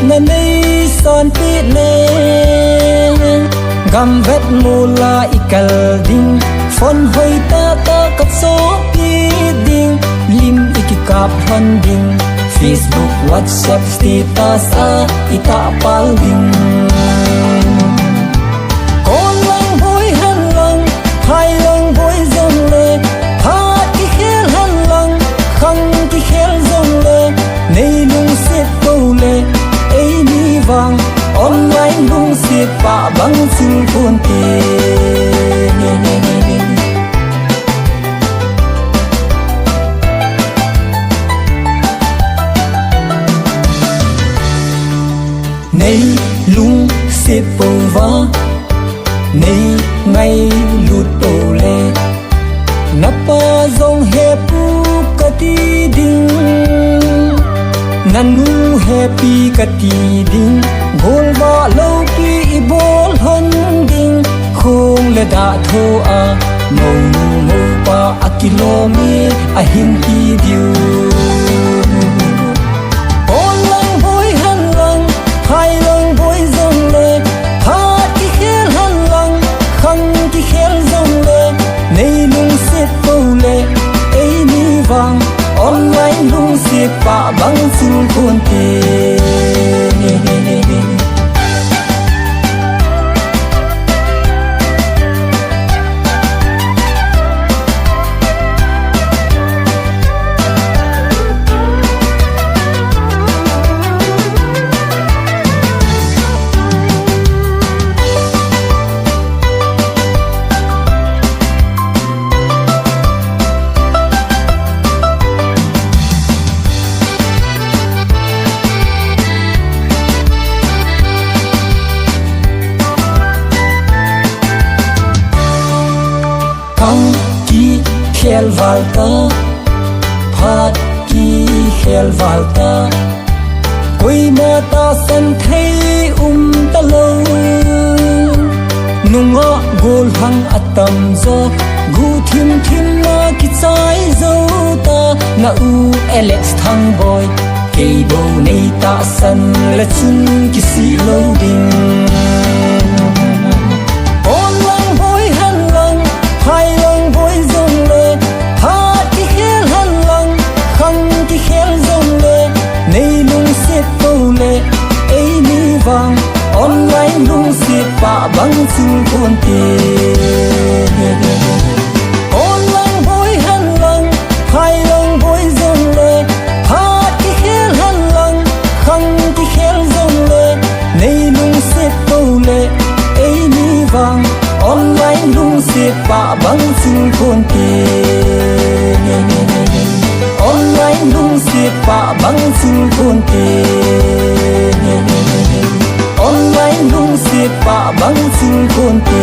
nên đây son pi lên gam vết mù la ikal ding phone hoi ta cắt số pi ding lim ikikap hon ding Facebook WhatsApp status a ita pal ding con lang vui han lang hai lang vui dong le tha ki khel han lang khang ki khel dong le nei lung set to le ei ni wang online lung set pa bang sil phone te nay lung xếp bầu vá nay ngay lụt tổ lệ napa dòng happy kati ding nanu happy kati ding gol ba lâu pi bol hon ding khong le da tho a mo pa akilomi a hin ki diu hai long vui dong le tha ki khel han lang khang ki khel dong le nei lung set po le ei ni wang online lung set pa bang sul khon te khel valta phat ki khel valta koi ma ta san thei ta lo nunga gol hang atam zo gu thim ma ki chai zo ta na u alex thang boy ke bo nei ta san la chun ki si lo ding online lung set pa bang sul khon te online boy han lang hai lang boy zong le ha ki khel han lang khang ki khel zong le nei lung set to le ei ni wang online lung set pa bang sul khon te online lung set pa bang sul khon te online lung set pa bang sul khon te